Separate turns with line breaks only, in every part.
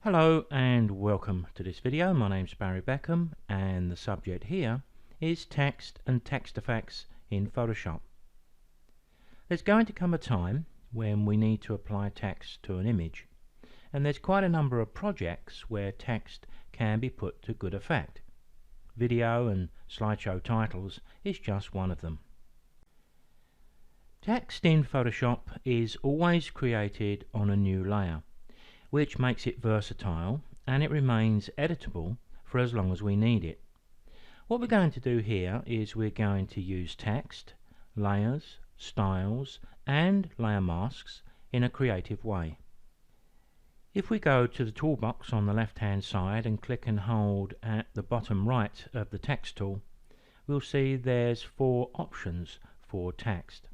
Hello and welcome to this video. My name's Beckham and the subject here is text and text effects in Photoshop. There's going to come a time when we need to apply text to an image, and there's quite a number of projects where text can be put to good effect. Video and slideshow titles is just one of them. Text in Photoshop is always created on a new layer, which makes it versatile and it remains editable for as long as we need it. What we're going to do here is we're going to use text, layers, styles and layer masks in a creative way. If we go to the toolbox on the left hand side and click and hold at the bottom right of the text tool, we'll see there's 4 options for text.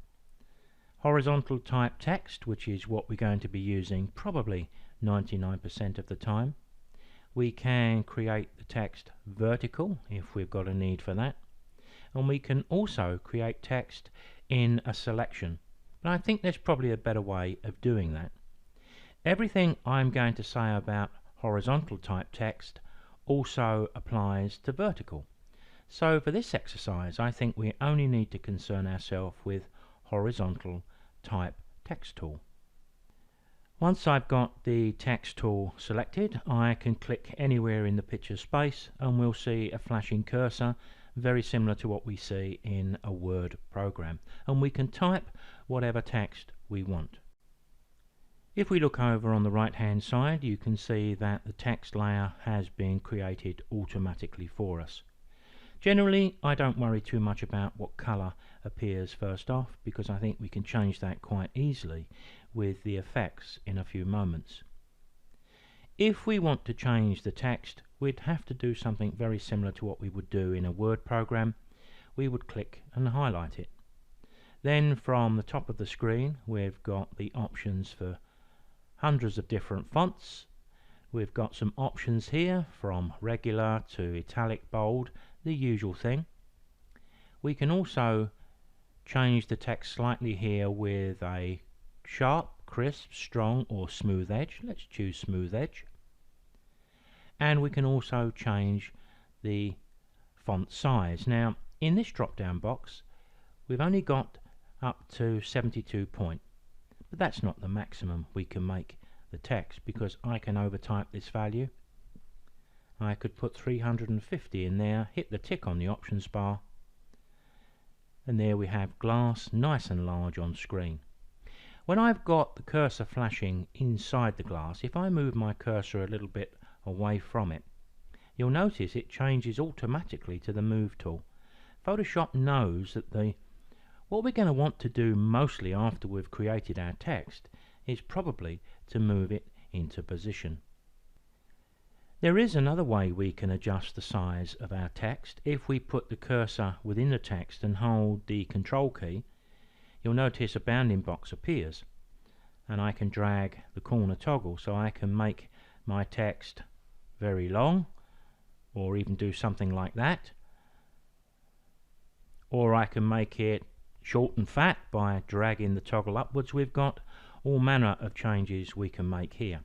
Horizontal type text, which is what we're going to be using probably 99% of the time. We can create the text vertical if we've got a need for that, and we can also create text in a selection, but I think there's probably a better way of doing that. Everything I'm going to say about horizontal type text also applies to vertical, so for this exercise I think we only need to concern ourselves with horizontal type text tool. Once I've got the text tool selected, I can click anywhere in the picture space and we'll see a flashing cursor very similar to what we see in a Word program, and we can type whatever text we want. If we look over on the right hand side, you can see that the text layer has been created automatically for us. Generally, I don't worry too much about what colour appears first off, because I think we can change that quite easily with the effects in a few moments. If we want to change the text, we'd have to do something very similar to what we would do in a Word program. We would click and highlight it. Then from the top of the screen we've got the options for hundreds of different fonts. We've got some options here from regular to italic, bold, the usual thing. We can also change the text slightly here with a sharp, crisp, strong or smooth edge. Let's choose smooth edge. And we can also change the font size. Now in this drop down box we've only got up to 72 point, but that's not the maximum we can make the text, because I can overtype this value. I could put 350 in there, hit the tick on the options bar, and there we have glass nice and large on screen. When I've got the cursor flashing inside the glass, if I move my cursor a little bit away from it, you'll notice it changes automatically to the move tool. Photoshop knows that what we're going to want to do mostly after we've created our text is probably to move it into position. There is another way we can adjust the size of our text. If we put the cursor within the text and hold the control key, you'll notice a bounding box appears, and I can drag the corner toggle so I can make my text very long, or even do something like that, or I can make it short and fat by dragging the toggle upwards. We've got all manner of changes we can make here.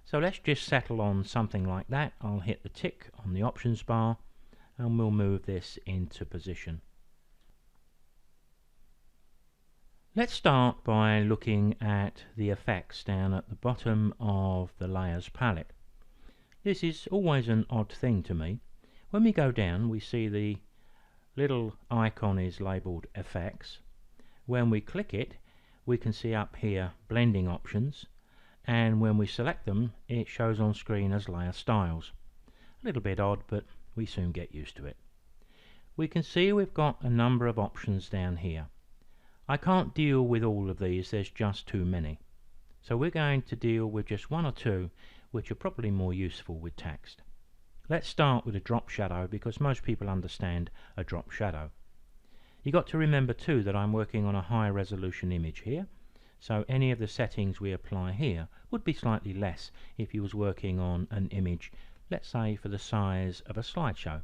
So let's just settle on something like that. I'll hit the tick on the options bar and we'll move this into position. Let's start by looking at the effects down at the bottom of the layers palette. This is always an odd thing to me. When we go down we see the little icon is labelled effects. When we click it we can see up here blending options, and when we select them it shows on screen as layer styles. A little bit odd, but we soon get used to it. We can see we've got a number of options down here. I can't deal with all of these, there's just too many. So we're going to deal with just one or two which are probably more useful with text. Let's start with a drop shadow, because most people understand a drop shadow. You got to remember too that I'm working on a high resolution image here, so any of the settings we apply here would be slightly less if you was working on an image, let's say for the size of a slideshow.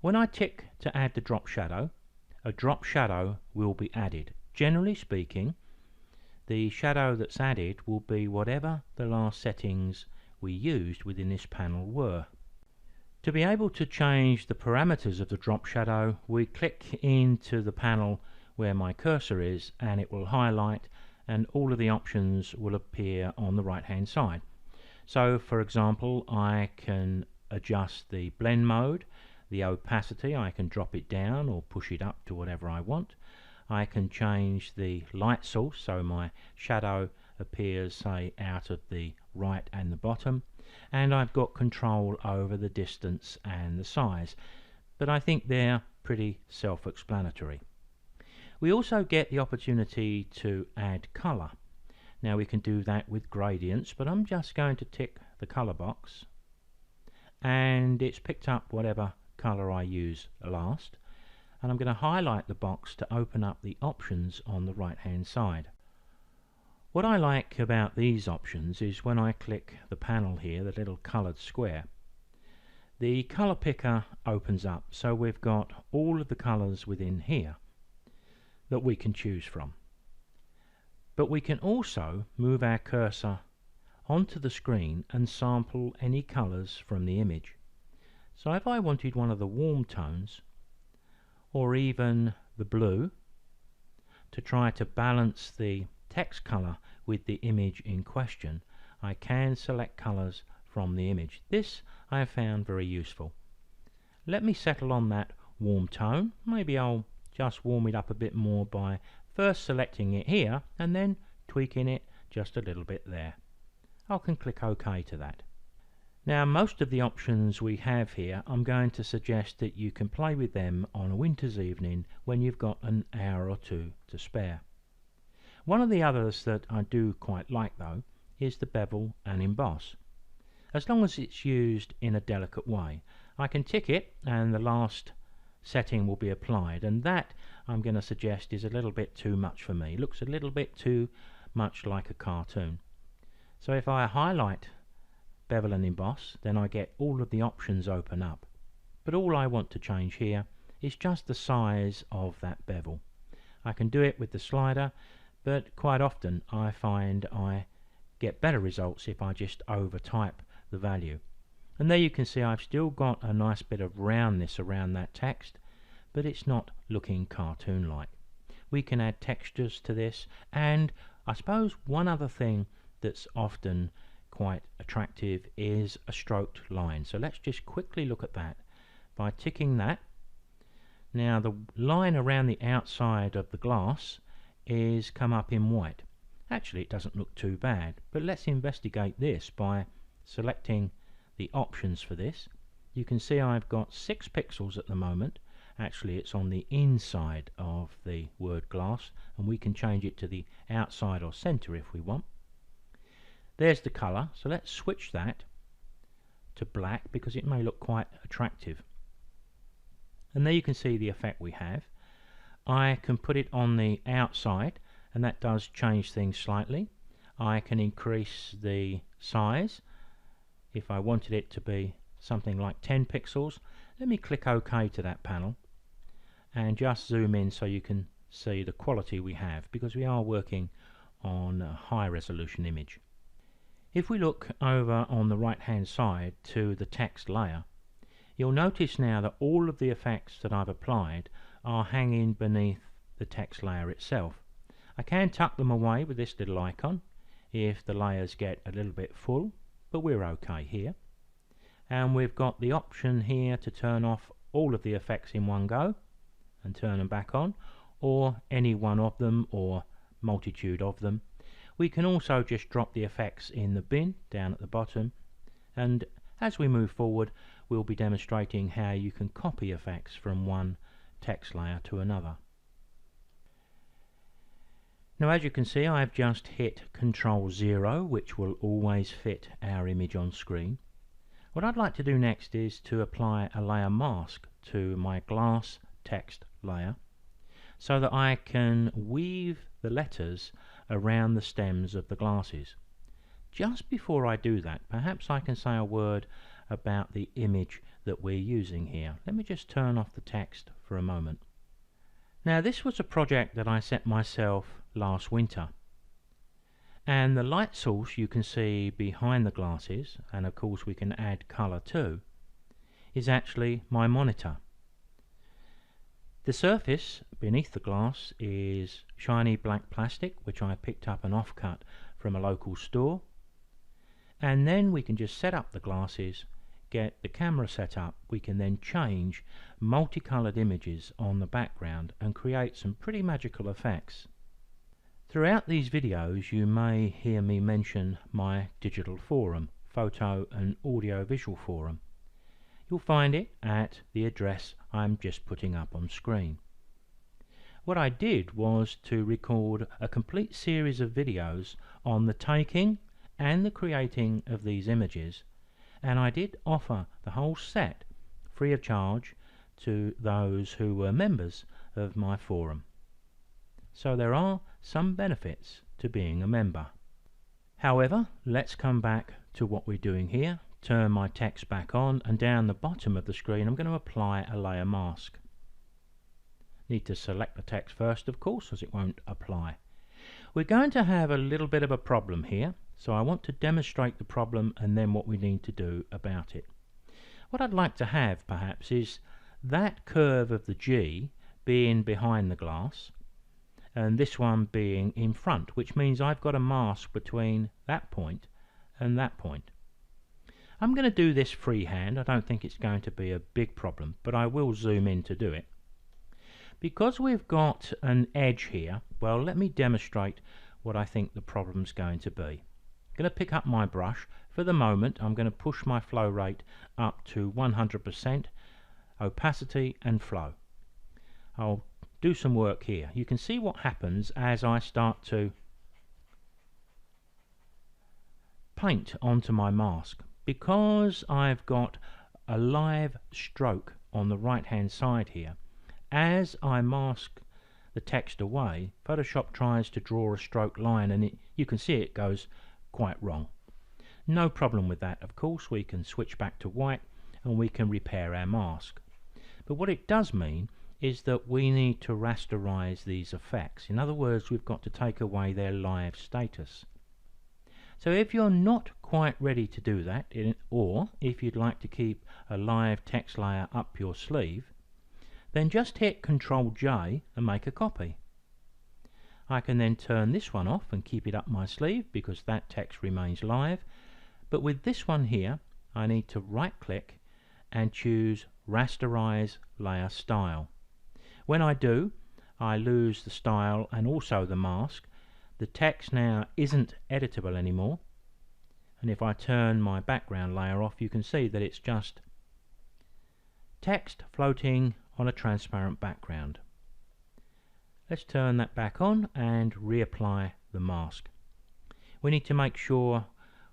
When I tick to add the drop shadow, a drop shadow will be added. Generally speaking, the shadow that's added will be whatever the last settings we used within this panel were. To be able to change the parameters of the drop shadow, we click into the panel where my cursor is and it will highlight, and all of the options will appear on the right hand side. So for example, I can adjust the blend mode, the opacity, I can drop it down or push it up to whatever I want. I can change the light source so my shadow appears, say, out of the right and the bottom, and I've got control over the distance and the size, but I think they're pretty self-explanatory. We also get the opportunity to add colour. Now we can do that with gradients, but I'm just going to tick the colour box and it's picked up whatever colour I use last, and I'm going to highlight the box to open up the options on the right hand side. What I like about these options is when I click the panel here, the little coloured square, the colour picker opens up, so we've got all of the colours within here that we can choose from. But we can also move our cursor onto the screen and sample any colours from the image. So if I wanted one of the warm tones, or even the blue, to try to balance the text colour with the image in question, I can select colours from the image. This I have found very useful. Let me settle on that warm tone. Maybe I'll just warm it up a bit more by first selecting it here and then tweaking it just a little bit there. I can click OK to that. Now most of the options we have here, I'm going to suggest that you can play with them on a winter's evening when you've got an hour or two to spare. One of the others that I do quite like though is the bevel and emboss. As long as it's used in a delicate way, I can tick it and the last setting will be applied, and that I'm going to suggest is a little bit too much for me. It looks a little bit too much like a cartoon. So if I highlight bevel and emboss, then I get all of the options open up. But all I want to change here is just the size of that bevel. I can do it with the slider, but quite often I find I get better results if I just over type the value. And there you can see I've still got a nice bit of roundness around that text, but it's not looking cartoon-like. We can add textures to this, and I suppose one other thing that's often quite attractive is a stroked line. So let's just quickly look at that by ticking that. Now the line around the outside of the glass is come up in white. Actually it doesn't look too bad, but let's investigate this by selecting the options for this. You can see I've got 6 pixels at the moment. Actually it's on the inside of the word glass, and we can change it to the outside or center if we want. There's the colour, so let's switch that to black because it may look quite attractive. And there you can see the effect we have. I can put it on the outside and that does change things slightly. I can increase the size if I wanted it to be something like 10 pixels. Let me click OK to that panel and just zoom in so you can see the quality we have, because we are working on a high resolution image. If we look over on the right hand side to the text layer, you'll notice now that all of the effects that I've applied are hanging beneath the text layer itself. I can tuck them away with this little icon if the layers get a little bit full, but we're okay here. And we've got the option here to turn off all of the effects in one go and turn them back on, or any one of them or multitude of them. We can also just drop the effects in the bin down at the bottom, and as we move forward we'll be demonstrating how you can copy effects from one text layer to another. Now as you can see I've just hit Control 0, which will always fit our image on screen. What I'd like to do next is to apply a layer mask to my glass text layer so that I can weave the letters around the stems of the glasses. Just before I do that, perhaps I can say a word about the image that we're using here. Let me just turn off the text for a moment. Now this was a project that I set myself last winter, And the light source you can see behind the glasses, and of course we can add colour too, is actually my monitor. The surface beneath the glass is shiny black plastic, which I picked up an offcut from a local store. And then we can just set up the glasses, get the camera set up. We can then change multicoloured images on the background and create some pretty magical effects. Throughout these videos you may hear me mention my digital forum, photo and audio visual forum. You'll find it at the address I'm just putting up on screen. What I did was to record a complete series of videos on the taking and the creating of these images, and I did offer the whole set free of charge to those who were members of my forum. So there are some benefits to being a member. However, let's come back to what we're doing here. Turn my text back on, and down the bottom of the screen I'm going to apply a layer mask. Need to select the text first, of course, as it won't apply. We're going to have a little bit of a problem here, so I want to demonstrate the problem and then what we need to do about it. What I'd like to have perhaps is that curve of the G being behind the glass and this one being in front, which means I've got a mask between that point and that point. I'm going to do this freehand. I don't think it's going to be a big problem, but I will zoom in to do it. Because we've got an edge here, well, let me demonstrate what I think the problem's going to be. I'm going to pick up my brush. For the moment, I'm going to push my flow rate up to 100%, opacity and flow. I'll do some work here. You can see what happens as I start to paint onto my mask. Because I've got a live stroke on the right hand side here, as I mask the text away, Photoshop tries to draw a stroke line, and you can see it goes quite wrong. No problem with that. Of course, we can switch back to white and we can repair our mask. But what it does mean is that we need to rasterize these effects. In other words, we've got to take away their live status. So if you're not quite ready to do that, or if you'd like to keep a live text layer up your sleeve, then just hit Ctrl J and make a copy. I can then turn this one off and keep it up my sleeve because that text remains live. But with this one here, I need to right click and choose Rasterize Layer Style. When I do, I lose the style and also the mask. The text now isn't editable anymore, and if I turn my background layer off, you can see that it's just text floating on a transparent background. Let's turn that back on and reapply the mask. We need to make sure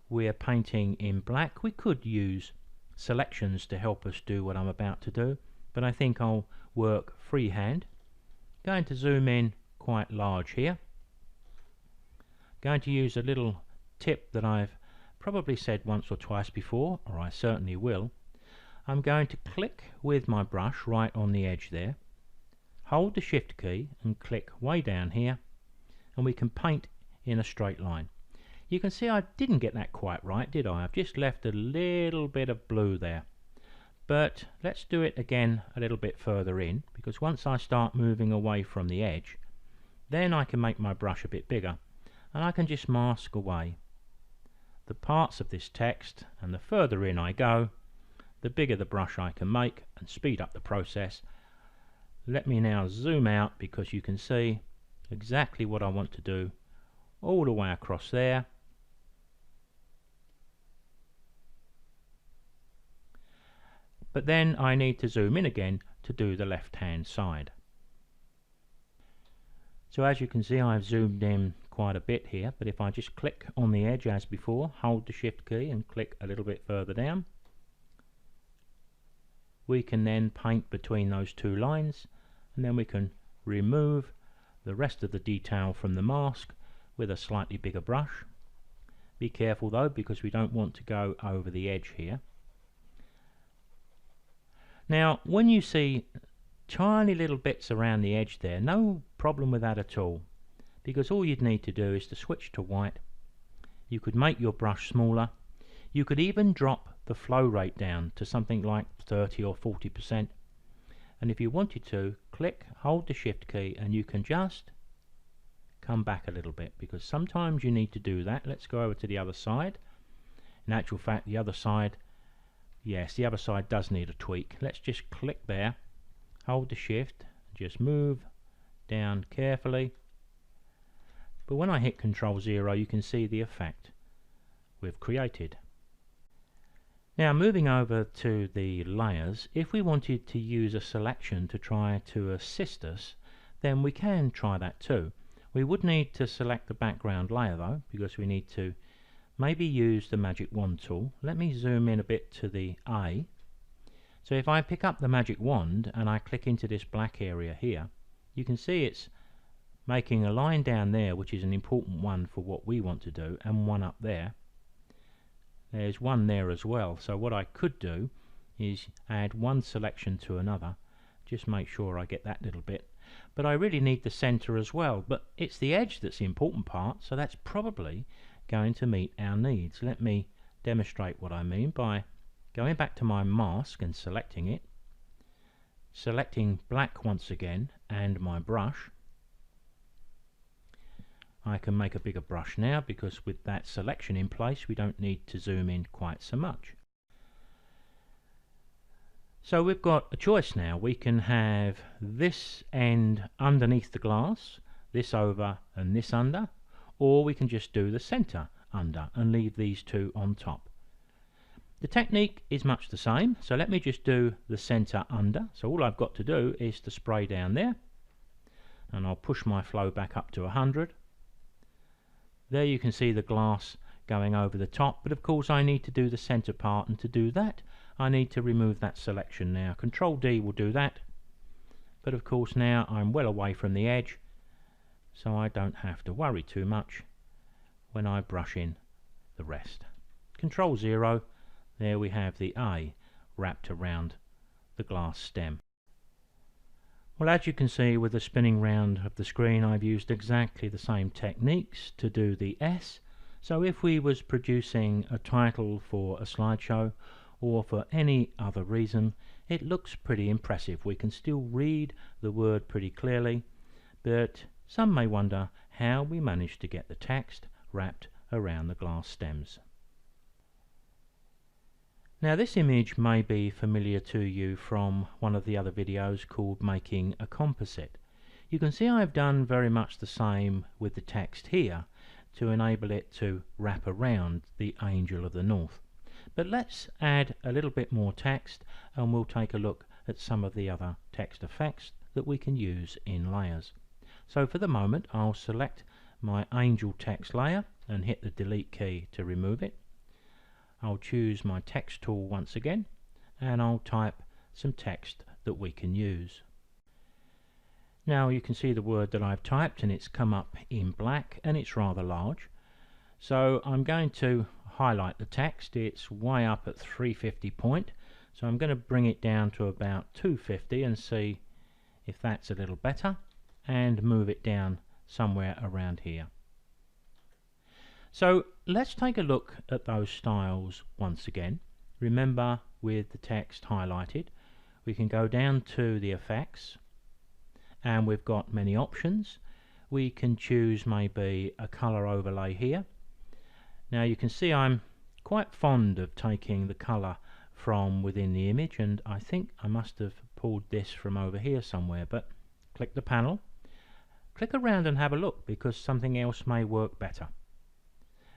we're painting in black. We could use selections to help us do what I'm about to do, but I think I'll work freehand. Going to zoom in quite large here. Going to use a little tip that I've probably said once or twice before, or I certainly will. I'm going to click with my brush right on the edge there, hold the shift key and click way down here, and we can paint in a straight line. You can see I didn't get that quite right, did I? I've just left a little bit of blue there. But let's do it again a little bit further in, because once I start moving away from the edge, then I can make my brush a bit bigger. And I can just mask away the parts of this text, and the further in I go, the bigger the brush I can make and speed up the process. Let me now zoom out because you can see exactly what I want to do all the way across there. But then I need to zoom in again to do the left hand side. So as you can see, I've zoomed in quite a bit here, but if I just click on the edge as before, hold the shift key and click a little bit further down, we can then paint between those two lines, and then we can remove the rest of the detail from the mask with a slightly bigger brush. Be careful though, because we don't want to go over the edge here. Now when you see tiny little bits around the edge there, no problem with that at all, because all you'd need to do is to switch to white You could make your brush smaller. You could even drop the flow rate down to something like 30 or 40%. And if you wanted to, click, hold the shift key, and you can just come back a little bit, because sometimes you need to do that. Let's go over to the other side. In actual fact, the other side, yes, the other side does need a tweak. Let's just click there, hold the shift, just move down carefully. But when I hit Control 0, you can see the effect we've created. Now, moving over to the layers, if we wanted to use a selection to try to assist us, then we can try that too. We would need to select the background layer though, because we need to maybe use the magic wand tool. Let me zoom in a bit to the A. So if I pick up the magic wand and I click into this black area here, you can see it's making a line down there, which is an important one for what we want to do, and one up there. There's one there as well. So what I could do is add one selection to another. Just make sure I get that little bit. But I really need the center as well. But it's the edge that's the important part, so that's probably going to meet our needs. Let me demonstrate what I mean by going back to my mask and selecting it. Selecting black once again and my brush. I can make a bigger brush now, because with that selection in place we don't need to zoom in quite so much. So we've got a choice now. We can have this end underneath the glass, this over and this under, or we can just do the center under and leave these two on top. The technique is much the same, so let me just do the center under. So all I've got to do is to spray down there, and I'll push my flow back up to 100. There you can see the glass going over the top, but of course I need to do the center part, and to do that I need to remove that selection now. Control D will do that, but of course now I'm well away from the edge, so I don't have to worry too much when I brush in the rest. Control 0, there we have the A wrapped around the glass stem. Well, as you can see with the spinning round of the screen, I've used exactly the same techniques to do the S. So if we was producing a title for a slideshow or for any other reason, it looks pretty impressive. We can still read the word pretty clearly, but some may wonder how we managed to get the text wrapped around the glass stems. Now this image may be familiar to you from one of the other videos called Making a Composite. You can see I've done very much the same with the text here to enable it to wrap around the Angel of the North. But let's add a little bit more text, and we'll take a look at some of the other text effects that we can use in layers. So for the moment I'll select my Angel text layer and hit the delete key to remove it. I'll choose my text tool once again, and I'll type some text that we can use. Now you can see the word that I've typed, and it's come up in black and it's rather large. So I'm going to highlight the text. It's way up at 350 point, so I'm going to bring it down to about 250 and see if that's a little better, and move it down somewhere around here. So let's take a look at those styles once again. Remember, with the text highlighted, we can go down to the effects, and we've got many options. We can choose maybe a color overlay here. Now you can see I'm quite fond of taking the color from within the image, and I think I must have pulled this from over here somewhere, but click the panel, click around and have a look, because something else may work better.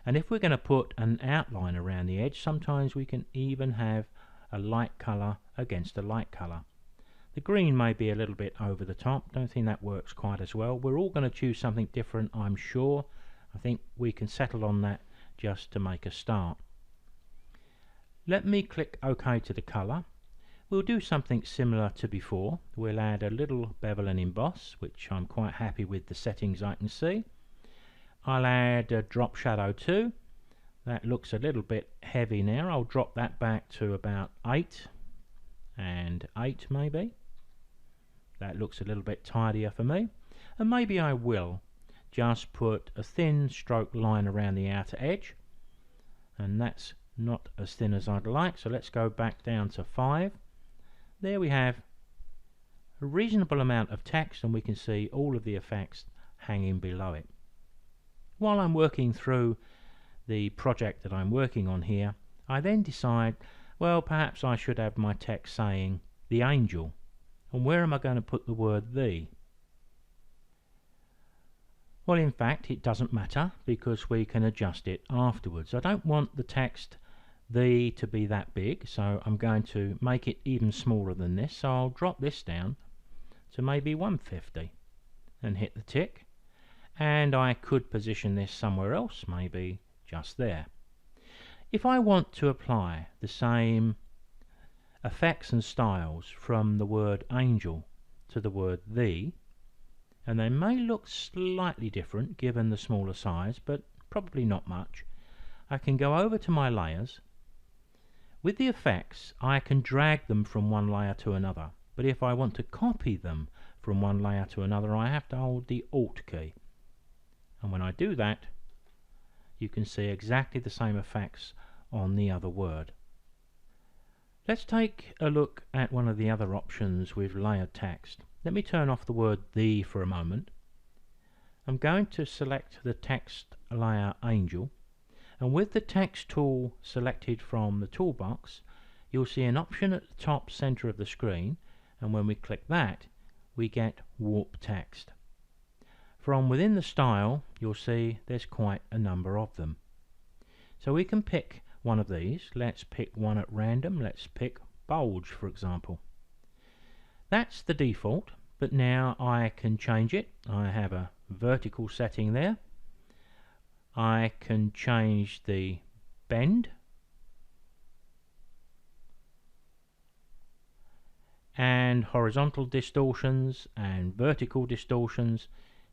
And if we're going to put an outline around the edge, sometimes we can even have a light color against a light color. The green may be a little bit over the top. Don't think that works quite as well. We're all going to choose something different, I'm sure. I think we can settle on that just to make a start. Let me click OK to the color. We'll do something similar to before. We'll add a little bevel and emboss, which I'm quite happy with the settings I can see. I'll add a drop shadow too. That looks a little bit heavy now. I'll drop that back to about 8 and 8 maybe. That looks a little bit tidier for me. And maybe I will just put a thin stroke line around the outer edge, and that's not as thin as I'd like, so let's go back down to 5. There we have a reasonable amount of text, and we can see all of the effects hanging below it. While I'm working through the project that I'm working on here, I then decide, well, perhaps I should have my text saying the angel. And where am I going to put the word the? Well, in fact, it doesn't matter because we can adjust it afterwards. I don't want the text the to be that big, so I'm going to make it even smaller than this. So I'll drop this down to maybe 150 and hit the tick. And I could position this somewhere else, maybe just there. If I want to apply the same effects and styles from the word angel to the word the, and they may look slightly different given the smaller size, but probably not much, I can go over to my layers. With the effects, I can drag them from one layer to another, but if I want to copy them from one layer to another, I have to hold the Alt key. And when I do that, you can see exactly the same effects on the other word. Let's take a look at one of the other options with layered text. Let me turn off the word the for a moment. I'm going to select the text layer angel, and with the text tool selected from the toolbox, you'll see an option at the top center of the screen, and when we click that, we get warp text. From within the style, you'll see there's quite a number of them. So we can pick one of these. Let's pick one at random. Let's pick bulge, for example. That's the default, but now I can change it. I have a vertical setting there. I can change the bend, and horizontal distortions and vertical distortions.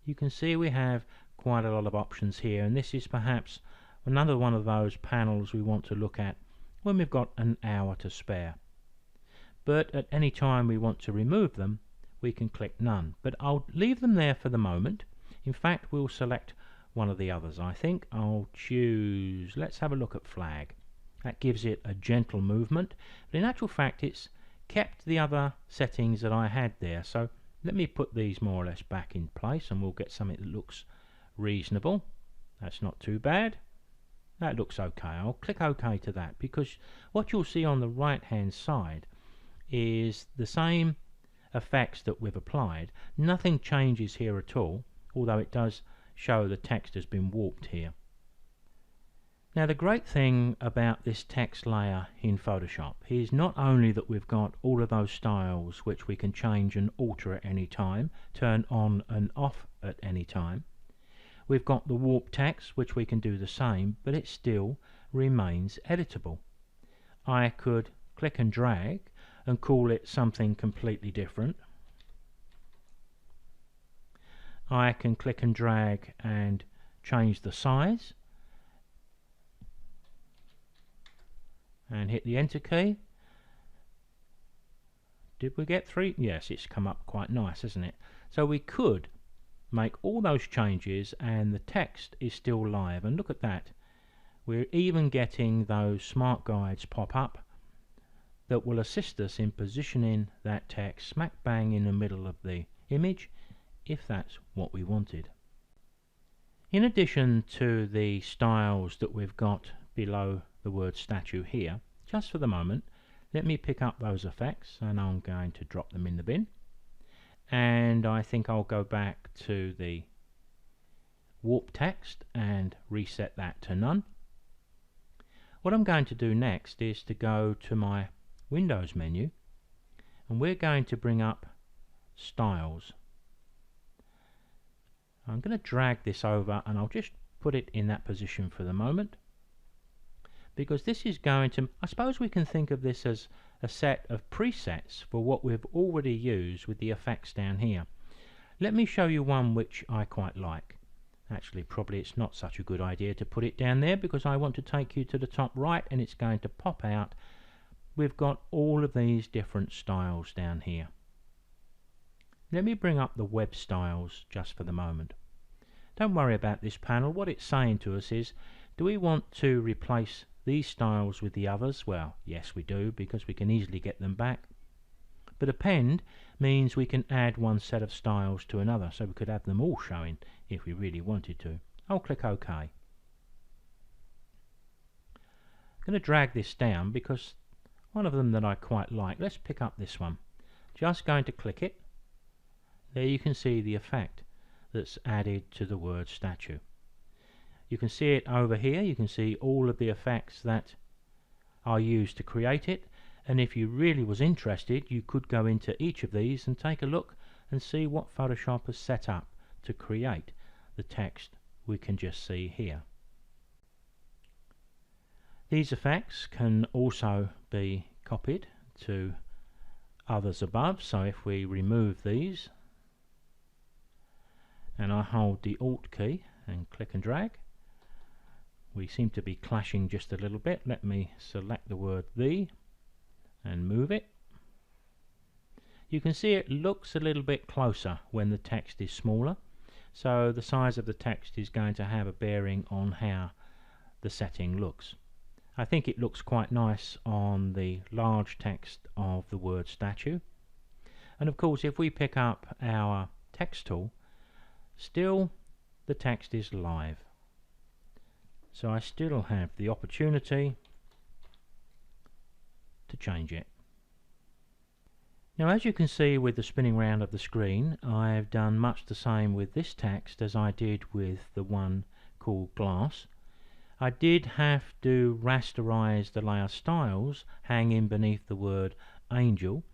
You can see we have quite a lot of options here, and this is perhaps another one of those panels we want to look at when we've got an hour to spare. But at any time we want to remove them, we can click none. But I'll leave them there for the moment. In fact, we'll select one of the others. I think I'll choose, let's have a look at flag. That gives it a gentle movement, but in actual fact it's kept the other settings that I had there. So let me put these more or less back in place, and we'll get something that looks reasonable. That's not too bad. That looks okay. I'll click OK to that, because what you'll see on the right hand side is the same effects that we've applied. Nothing changes here at all, although it does show the text has been warped here. Now the great thing about this text layer in Photoshop is not only that we've got all of those styles which we can change and alter at any time, turn on and off at any time. We've got the warp text which we can do the same, but it still remains editable. I could click and drag and call it something completely different. I can click and drag and change the size and hit the enter key. Did we get 3? Yes, it's come up quite nice, isn't it? So we could make all those changes and the text is still live, and look at that. We're even getting those smart guides pop up that will assist us in positioning that text smack bang in the middle of the image, if that's what we wanted. In addition to the styles that we've got below the word statue here, just for the moment, let me pick up those effects, and I'm going to drop them in the bin. And I think I'll go back to the warp text and reset that to none. What I'm going to do next is to go to my Windows menu, and we're going to bring up styles. I'm going to drag this over, and I'll just put it in that position for the moment, because this is going to, I suppose we can think of this as a set of presets for what we've already used with the effects down here. Let me show you one which I quite like. Actually, probably it's not such a good idea to put it down there, because I want to take you to the top right, and it's going to pop out. We've got all of these different styles down here. Let me bring up the web styles just for the moment. Don't worry about this panel. What it's saying to us is, do we want to replace these styles with the others? Well, yes we do, because we can easily get them back. But append means we can add one set of styles to another, so we could have them all showing if we really wanted to. I'll click OK. I'm going to drag this down because one of them that I quite like, let's pick up this one. Just going to click it. There you can see the effect that's added to the word statue. You can see it over here. You can see all of the effects that are used to create it, and if you really was interested you could go into each of these and take a look and see what Photoshop has set up to create the text we can just see here. These effects can also be copied to others above, so if we remove these and I hold the Alt key and click and drag, we seem to be clashing just a little bit. Let me select the word "the" and move it. You can see it looks a little bit closer when the text is smaller, so the size of the text is going to have a bearing on how the setting looks. I think it looks quite nice on the large text of the word statue. And of course if we pick up our text tool, still the text is live, so I still have the opportunity to change it. Now as you can see with the spinning round of the screen, I've done much the same with this text as I did with the one called glass. I did have to rasterize the layer styles hanging beneath the word angel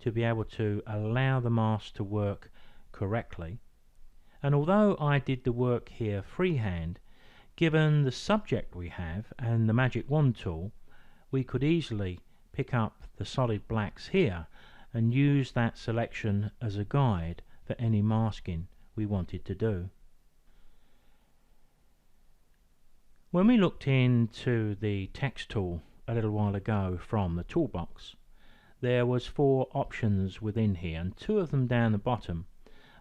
to be able to allow the mask to work correctly. And although I did the work here freehand, given the subject we have and the magic wand tool, we could easily pick up the solid blacks here and use that selection as a guide for any masking we wanted to do. When we looked into the text tool a little while ago from the toolbox, there was 4 options within here, and 2 of them down the bottom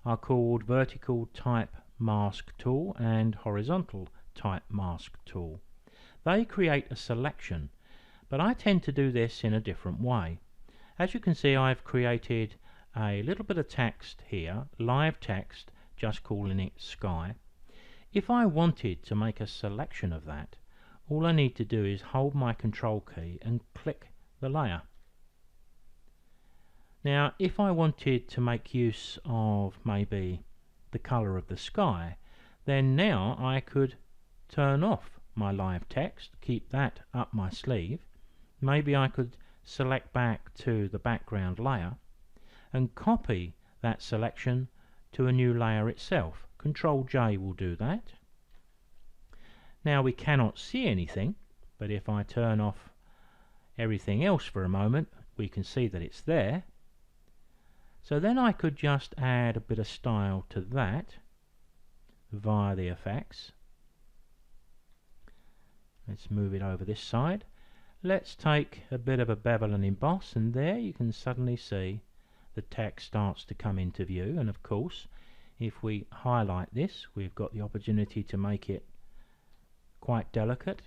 are called vertical type mask tool and horizontal type mask tool. They create a selection, but I tend to do this in a different way. As you can see, I've created a little bit of text here, live text, just calling it sky. If I wanted to make a selection of that, all I need to do is hold my control key and click the layer. Now if I wanted to make use of maybe the color of the sky, then now I could turn off my live text, keep that up my sleeve. Maybe I could select back to the background layer and copy that selection to a new layer itself. Control J will do that. Now we cannot see anything, but if I turn off everything else for a moment, we can see that it's there. So then I could just add a bit of style to that via the effects. Let's move it over this side. Let's take a bit of a bevel and emboss, and there you can suddenly see the text starts to come into view. And of course if we highlight this, we've got the opportunity to make it quite delicate.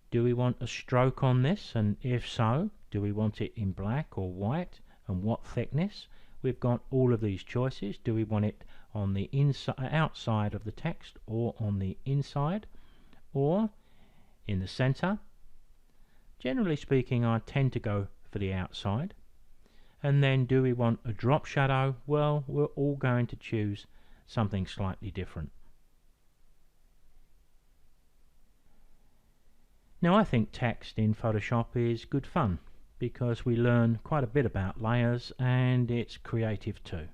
Do we want a stroke on this, and if so, do we want it in black or white, and what thickness? We've got all of these choices. Do we want it on the outside of the text, or on the inside, or in the center? Generally speaking, I tend to go for the outside. And then do we want a drop shadow? Well, we're all going to choose something slightly different. Now I think text in Photoshop is good fun because we learn quite a bit about layers, and it's creative too.